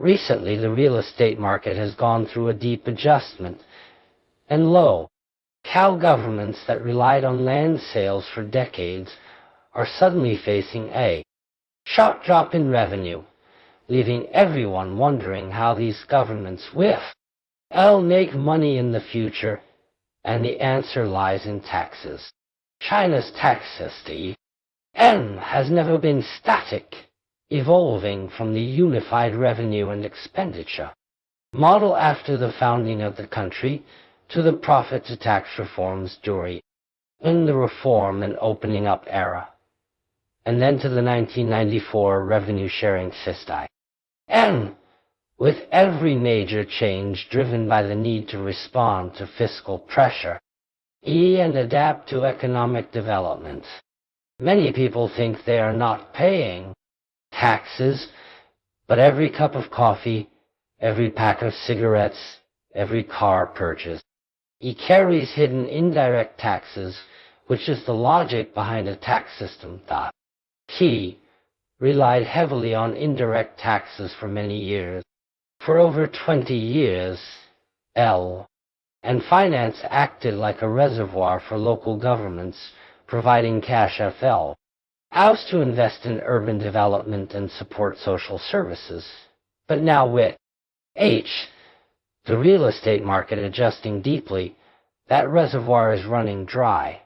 Recently, the real estate market has gone through a deep adjustment, and local governments that relied on land sales for decades are suddenly facing a sharp drop in revenue, leaving everyone wondering how these governments will make money in the future, and the answer lies in taxes. China's tax system has never been static, evolving from the unified revenue and expenditure model after the founding of the country to the profit-to-tax reforms during the reform and opening up era, and then to the 1994 revenue-sharing system. And with every major change driven by the need to respond to fiscal pressure and adapt to economic development, many people think they are not paying taxes, but every cup of coffee, every pack of cigarettes, every car purchase, carries hidden indirect taxes, which is the logic behind a tax system that relied heavily on indirect taxes for many years. For over 20 years, and finance acted like a reservoir for local governments, providing cash out to invest in urban development and support social services. But now with the real estate market adjusting deeply, that reservoir is running dry,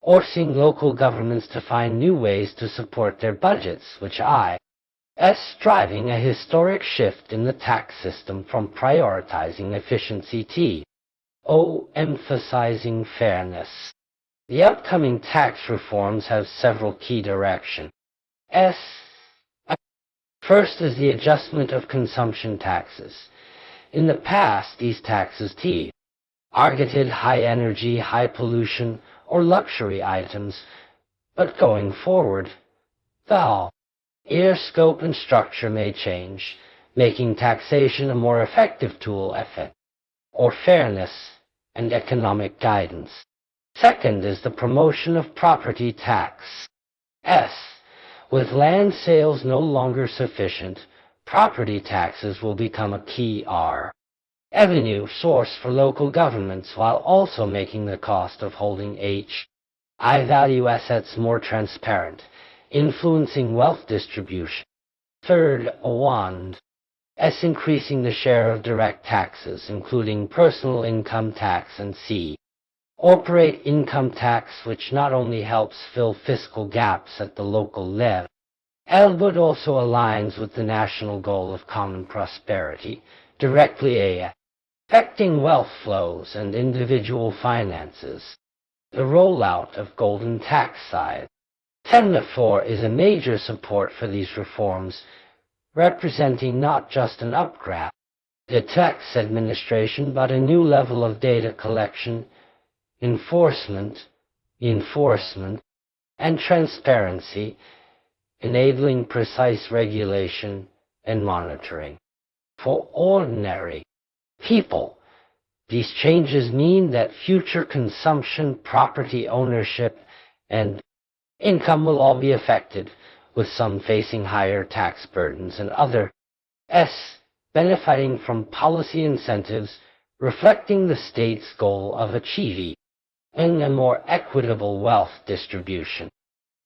forcing local governments to find new ways to support their budgets, which is driving a historic shift in the tax system from prioritizing efficiency to emphasizing fairness. The upcoming tax reforms have several key directions. First is the adjustment of consumption taxes. In the past, these taxes targeted high energy, high pollution, or luxury items, but going forward, the scope and structure may change, making taxation a more effective tool for fairness and economic guidance. Second is the promotion of property tax. With land sales no longer sufficient, property taxes will become a key revenue source for local governments, while also making the cost of holding high-value assets more transparent, influencing wealth distribution. Third, increasing the share of direct taxes, including personal income tax and corporate income tax, which not only helps fill fiscal gaps at the local level, but also aligns with the national goal of common prosperity, directly affecting wealth flows and individual finances. The rollout of golden tax size. 10-4 is a major support for these reforms, representing not just an upgrade to tax administration, but a new level of data collection, enforcement, and transparency, enabling precise regulation and monitoring. For ordinary people, these changes mean that future consumption, property ownership, and income will all be affected, with some facing higher tax burdens and others benefiting from policy incentives reflecting the state's goal of achieving a more equitable wealth distribution.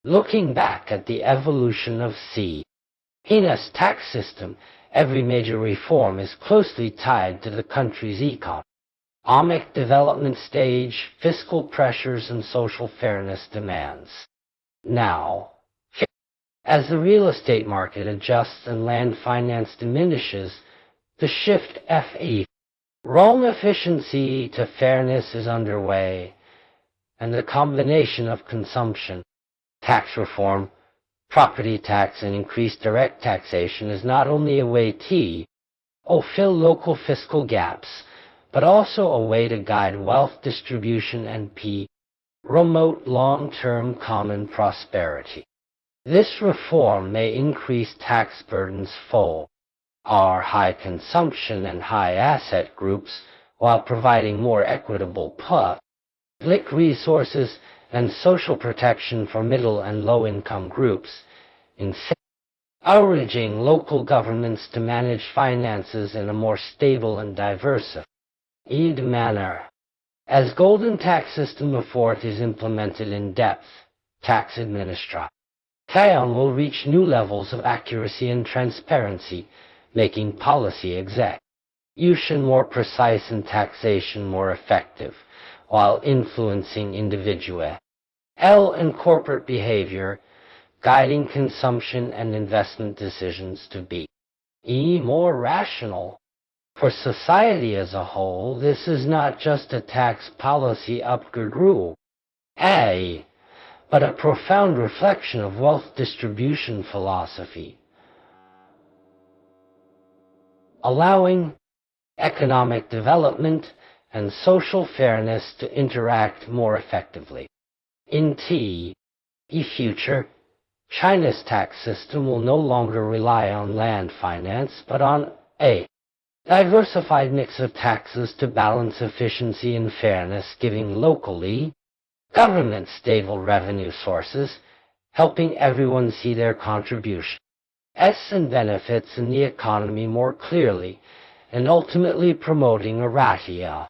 Looking back at the evolution of China's tax system, every major reform is closely tied to the country's economic development stage, fiscal pressures, and social fairness demands. Now, as the real estate market adjusts and land finance diminishes, the shift from efficiency to fairness is underway, and the combination of consumption, tax reform, property tax, and increased direct taxation is not only a way to fill local fiscal gaps, but also a way to guide wealth distribution and promote long-term common prosperity. This reform may increase tax burdens for our high consumption and high asset groups, while providing more equitable public resources and social protection for middle and low-income groups. In urging local governments to manage finances in a more stable and diversified manner. As golden tax system of fourth is implemented in depth, tax administration will reach new levels of accuracy and transparency, making policy execution more precise and taxation more effective, while influencing individual and corporate behavior, guiding consumption and investment decisions to be more rational. For society as a whole, this is not just a tax policy upgrade rule, but a profound reflection of wealth distribution philosophy, allowing economic development and social fairness to interact more effectively. In the future, China's tax system will no longer rely on land finance, but on a diversified mix of taxes to balance efficiency and fairness, giving locally government stable revenue sources, helping everyone see their contributions and benefits in the economy more clearly, and ultimately promoting a rational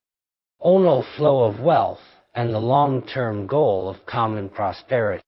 flow of wealth and the long-term goal of common prosperity.